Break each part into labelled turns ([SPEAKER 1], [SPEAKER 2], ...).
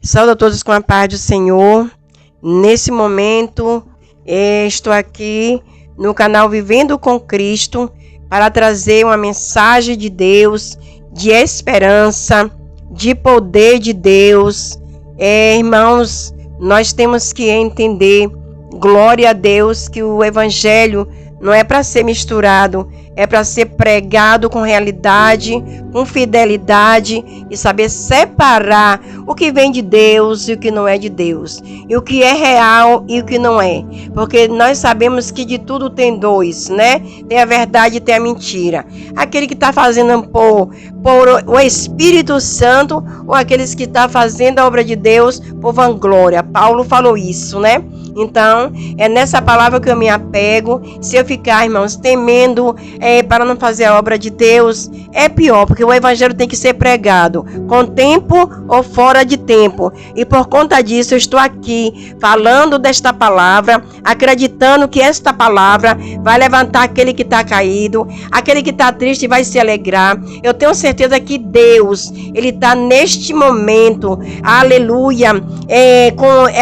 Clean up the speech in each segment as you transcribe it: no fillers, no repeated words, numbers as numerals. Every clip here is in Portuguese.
[SPEAKER 1] Saúdo a todos com a paz do Senhor. Nesse momento, estou aqui no canal Vivendo com Cristo para trazer uma mensagem de Deus, de esperança, de poder de Deus. Irmãos, nós temos que entender, glória a Deus, que o Evangelho não é para ser misturado, é para ser pregado com realidade, com fidelidade e saber separar o que vem de Deus e o que não é de Deus, e o que é real e o que não é, porque nós sabemos que de tudo tem dois, né? Tem a verdade e tem a mentira. Aquele que está fazendo por o Espírito Santo ou aqueles que estão fazendo a obra de Deus por vanglória. Paulo falou isso, né? Então, é nessa palavra que eu me apego. Se eu ficar, irmãos, temendo para não fazer a obra de Deus, é pior, porque o Evangelho tem que ser pregado com tempo ou fora de tempo. E por conta disso, eu estou aqui falando desta palavra, acreditando que esta palavra vai levantar aquele que está caído, aquele que está triste vai se alegrar. Eu tenho certeza que Deus, Ele está neste momento, aleluia,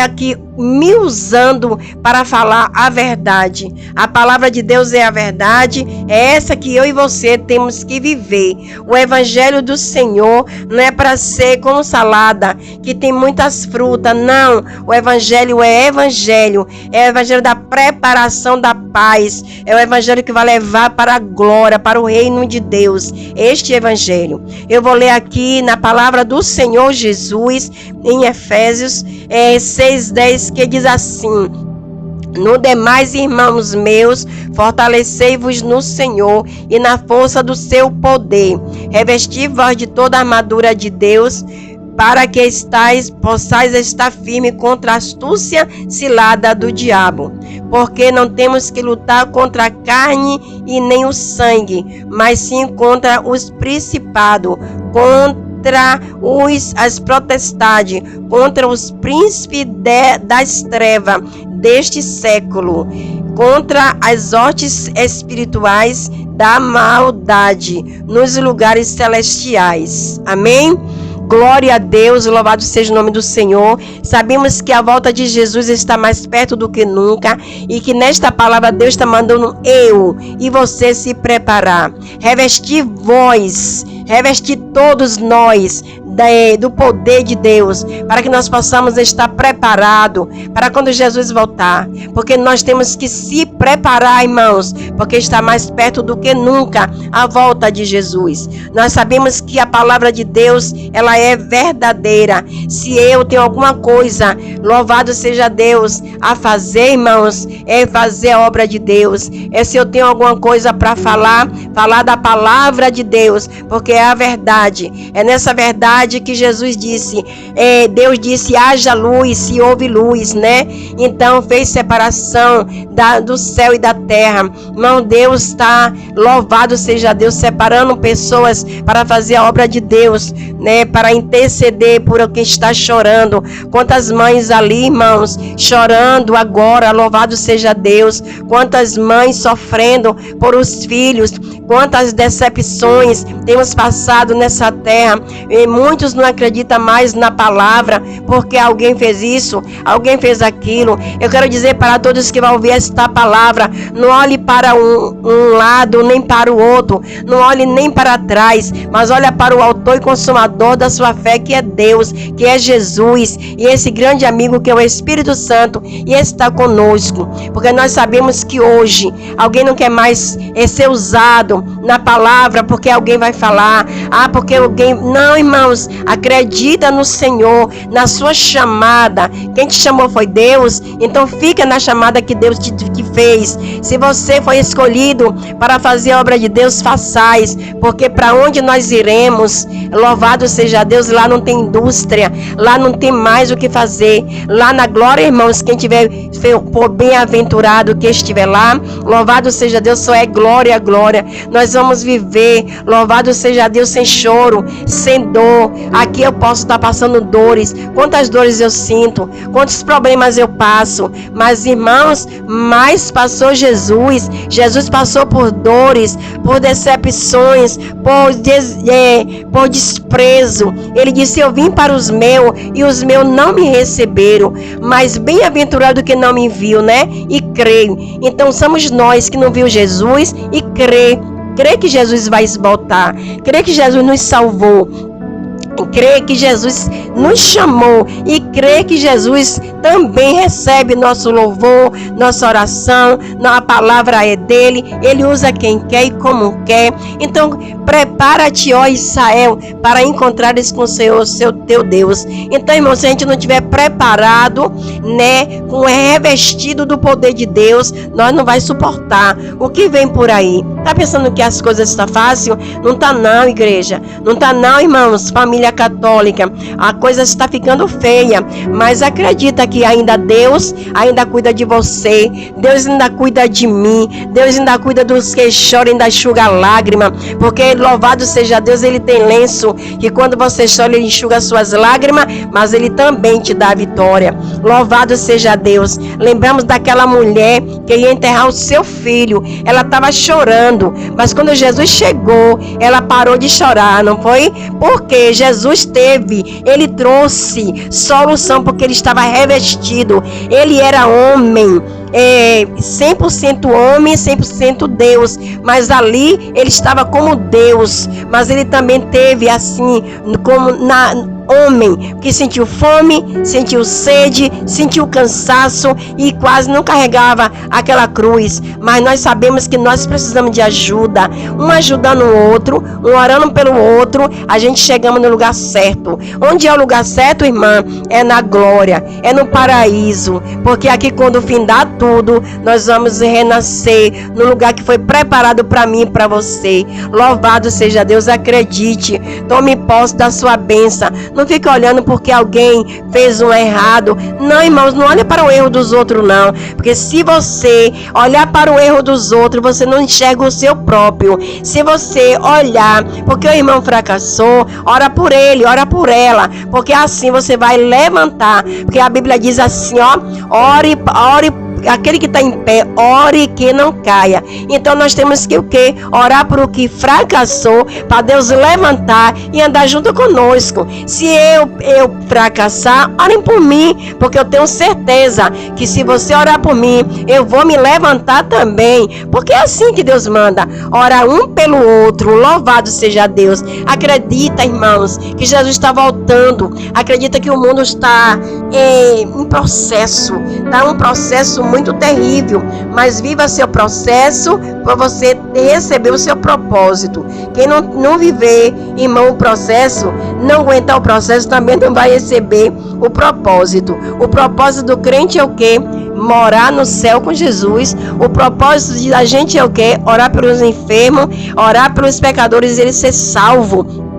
[SPEAKER 1] aqui me usando para falar a verdade. A palavra de Deus é a verdade, é essa que eu e você temos que viver. O Evangelho do Senhor não é para ser como salada, que tem muitas frutas, não. O Evangelho é Evangelho, é o Evangelho da preparação da paz, é o Evangelho que vai levar para a glória, para o reino de Deus, este Evangelho. Eu vou ler aqui na palavra do Senhor Jesus, em Efésios 6:10, que diz assim: no demais, irmãos meus, fortalecei-vos no Senhor e na força do seu poder. Revesti-vos de toda a armadura de Deus, para que possais estar firme contra a astúcia cilada do diabo. Porque não temos que lutar contra a carne e nem o sangue, mas sim contra os principados, contra as potestades, contra os príncipes das trevas deste século, contra as hostes espirituais da maldade nos lugares celestiais. Amém? Glória a Deus, louvado seja o nome do Senhor. Sabemos que a volta de Jesus está mais perto do que nunca e que nesta palavra Deus está mandando eu e você se preparar. Revestir todos nós do poder de Deus, para que nós possamos estar preparados para quando Jesus voltar, porque nós temos que se preparar, irmãos, porque está mais perto do que nunca a volta de Jesus. Nós sabemos que a palavra de Deus, ela é verdadeira. Se eu tenho alguma coisa, louvado seja Deus, a fazer, irmãos, é fazer a obra de Deus. Se eu tenho alguma coisa para falar da palavra de Deus, porque é a verdade. É nessa verdade que Jesus disse, Deus disse, haja luz e houve luz, né? Então fez separação do céu e da terra. Irmão, Deus está, louvado seja Deus, separando pessoas para fazer a obra de Deus, né? Para interceder por quem está chorando. Quantas mães ali, irmãos, chorando agora, louvado seja Deus. Quantas mães sofrendo por os filhos, quantas decepções temos passado nessa terra. E muitos não acreditam mais na palavra, porque alguém fez isso, alguém fez aquilo. Eu quero dizer para todos que vão ouvir esta palavra, não olhe para um lado, nem para o outro, não olhe nem para trás, mas olha para o autor e consumador da sua fé, que é Deus, que é Jesus, e esse grande amigo que é o Espírito Santo, e está conosco, porque nós sabemos que hoje alguém não quer mais ser usado na palavra, porque alguém vai falar, porque alguém... Não, irmãos, acredita no Senhor, na sua chamada. Quem te chamou foi Deus, então fica na chamada que Deus te fez. Se você foi escolhido para fazer a obra de Deus, façais, porque para onde nós iremos, louvado seja Deus, lá não tem indústria, lá não tem mais o que fazer. Lá na glória, irmãos, quem tiver por bem-aventurado que estiver lá, louvado seja Deus, só é glória, glória. Nós vamos viver, louvado seja Deus, sem choro, sem dor. Aqui eu posso estar passando dores, quantas dores eu sinto, quantos problemas eu passo, mas, irmãos, mais passou Jesus passou por dores, por decepções, por desprezo. Ele disse: eu vim para os meus e os meus não me receberam, mas bem-aventurado que não me viu, né? E creio. Então somos nós que não viu Jesus e crê que Jesus vai voltar, crê que Jesus nos salvou, crê que Jesus nos chamou e crê que Jesus também recebe nosso louvor, nossa oração. A palavra é dele, ele usa quem quer e como quer. Então prepara-te, ó Israel, para encontrares com o Senhor, teu Deus. Então, irmão, se a gente não estiver preparado, né, revestido do poder de Deus, nós não vai suportar o que vem por aí. Tá pensando que as coisas estão fácil? Não tá não, igreja. Não tá não, irmãos, família católica. A coisa está ficando feia, mas acredita que ainda Deus ainda cuida de você. Deus ainda cuida de mim. Deus ainda cuida dos que choram, ainda enxuga lágrima, porque louvado seja Deus, ele tem lenço que quando você chora ele enxuga suas lágrimas, mas ele também te dá a vitória. Louvado seja Deus. Lembramos daquela mulher que ia enterrar o seu filho. Ela estava chorando, mas quando Jesus chegou, ela parou de chorar, não foi? Porque Jesus ele trouxe solução, porque ele estava revestido. Ele era homem, 100% homem, 100% Deus, mas ali ele estava como Deus, mas ele também teve assim, como homem, que sentiu fome, sentiu sede, sentiu cansaço e quase não carregava aquela cruz. Mas nós sabemos que nós precisamos de ajuda, um ajudando o outro, um orando pelo outro, a gente chegamos no lugar certo. Onde é o lugar certo, irmã? É na glória, é no paraíso, porque aqui quando findar tudo, nós vamos renascer no lugar que foi preparado para mim e para você. Louvado seja Deus. Acredite, tome posse da sua bênção. Não fica olhando porque alguém fez um errado. Não, irmãos, não olha para o erro dos outros, não. Porque se você olhar para o erro dos outros, você não enxerga o seu próprio. Se você olhar, porque o irmão fracassou, ora por ele, ora por ela. Porque assim você vai levantar. Porque a Bíblia diz assim, ó, ore, aquele que está em pé, ore que não caia. Então nós temos que o quê? Orar por o que fracassou, para Deus levantar e andar junto conosco. Se eu fracassar, orem por mim, porque eu tenho certeza que se você orar por mim, eu vou me levantar também, porque é assim que Deus manda, orar um pelo outro. Louvado seja Deus. Acredita, irmãos, que Jesus está voltando. Acredita que o mundo está em processo, está um processo muito terrível, mas viva seu processo para você receber o seu propósito. Quem não viver, irmão, o processo, não aguentar o processo, também não vai receber o propósito. O propósito do crente é o quê? Morar no céu com Jesus. O propósito da gente é o quê? Orar pelos enfermos, orar pelos pecadores e ele ser salvo.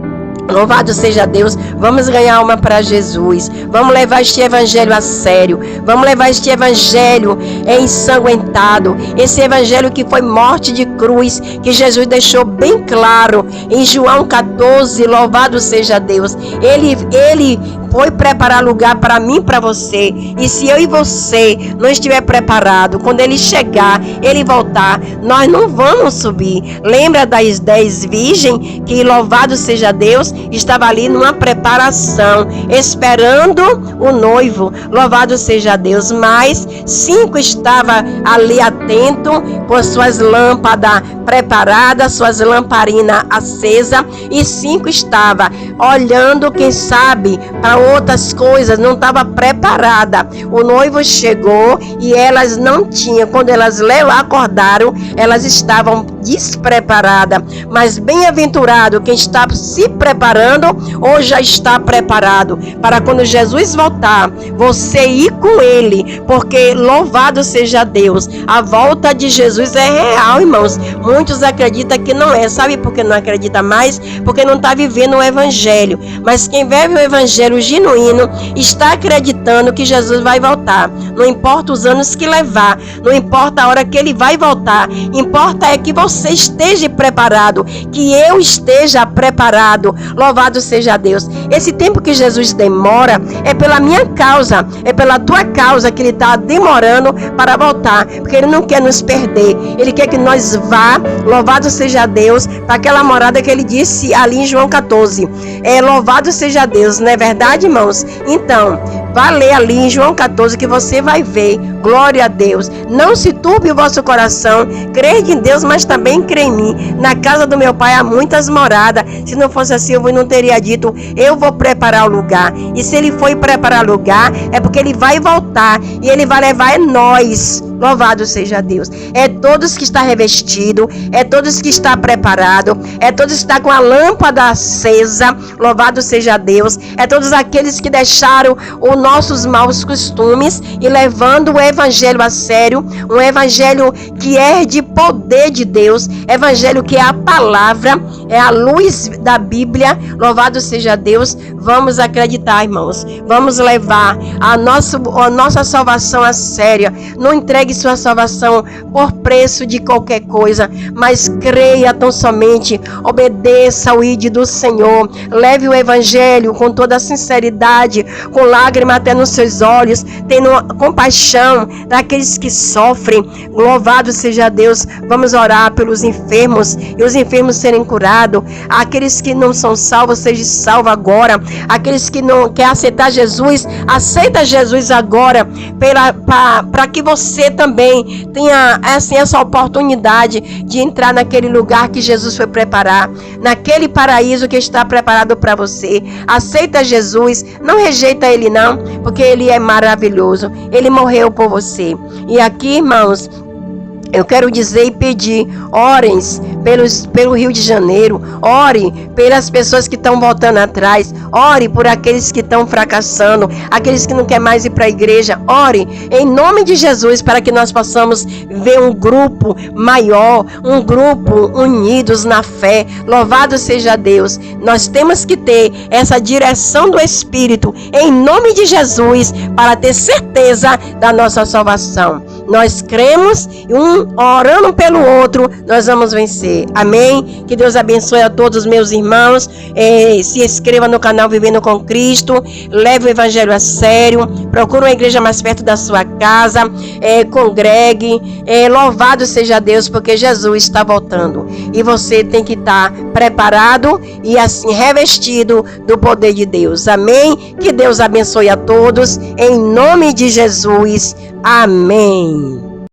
[SPEAKER 1] Louvado seja Deus. Vamos ganhar alma para Jesus. Vamos levar este evangelho a sério. Vamos levar este evangelho ensanguentado. Esse evangelho que foi morte de cruz, que Jesus deixou bem claro em João 14. Louvado seja Deus. Ele foi preparar lugar para mim e para você. E se eu e você não estiver preparado, quando ele chegar, ele voltar, nós não vamos subir. Lembra das 10 virgens que, louvado seja Deus, estava ali numa preparação, esperando o noivo. Louvado seja Deus. Mas 5 estavam ali atento, com suas lâmpadas preparadas, suas lamparinas acesas, e 5 estavam olhando, quem sabe, para outras coisas, não estava preparada. O noivo chegou e elas não tinham. Quando elas acordaram, elas estavam despreparadas. Mas bem-aventurado quem está se preparando ou já está preparado para quando Jesus voltar, você ir com ele, porque louvado seja Deus, a volta de Jesus é real, irmãos. Muitos acreditam que não é. Sabe por que não acredita mais? Porque não está vivendo o evangelho. Mas quem vive o evangelho genuíno está acreditando que Jesus vai voltar. Não importa os anos que levar, não importa a hora que ele vai voltar, importa é que você esteja preparado, que eu esteja preparado. Louvado seja Deus. Esse tempo que Jesus demora é pela minha causa, é pela tua causa que ele está demorando para voltar, porque ele não quer nos perder, ele quer que nós vá, louvado seja Deus, para aquela morada que ele disse ali em João 14. Louvado seja Deus, não é verdade, irmãos? Então, vá ler ali em João 14 que você vai ver. Glória a Deus. Não se turbe o vosso coração. Crede em Deus, mas também crê em mim. Na casa do meu pai há muitas moradas. Se não fosse assim, eu não teria dito, eu vou preparar o lugar. E se ele foi preparar o lugar, é porque ele vai voltar. E ele vai levar nós. Louvado seja Deus. É todos que está revestido, é todos que está preparado, é todos que está com a lâmpada acesa. Louvado seja Deus. É todos aqueles que deixaram os nossos maus costumes e levando o evangelho a sério, um evangelho que é de poder de Deus, evangelho que é a palavra, é a luz da Bíblia. Louvado seja Deus. Vamos acreditar, irmãos. Vamos levar a nossa salvação a sério. Não entregue sua salvação por preço de qualquer coisa, mas creia tão somente, obedeça ao ID do Senhor, leve o evangelho com toda a sinceridade, com lágrima até nos seus olhos, tendo compaixão daqueles que sofrem. Louvado seja Deus. Vamos orar pelos enfermos e os enfermos serem curados, aqueles que não são salvos, seja salvo agora, aqueles que não querem aceitar Jesus, aceita Jesus agora, para que você também tenha assim, essa oportunidade de entrar naquele lugar que Jesus foi preparar, naquele paraíso que está preparado para você. Aceita Jesus, não rejeita ele não, porque ele é maravilhoso, ele morreu por você. E aqui, irmãos, eu quero dizer e pedir, orem pelo Rio de Janeiro, ore pelas pessoas que estão voltando atrás, ore por aqueles que estão fracassando, aqueles que não querem mais ir para a igreja, ore em nome de Jesus para que nós possamos ver um grupo maior, um grupo unidos na fé. Louvado seja Deus. Nós temos que ter essa direção do Espírito em nome de Jesus para ter certeza da nossa salvação. Nós cremos e orando pelo outro, nós vamos vencer. Amém? Que Deus abençoe a todos os meus irmãos. Se inscreva no canal Vivendo com Cristo. Leve o evangelho a sério. Procure uma igreja mais perto da sua casa. Congregue. Louvado seja Deus, porque Jesus está voltando. E você tem que estar preparado e assim revestido do poder de Deus. Amém? Que Deus abençoe a todos. Em nome de Jesus. Amém.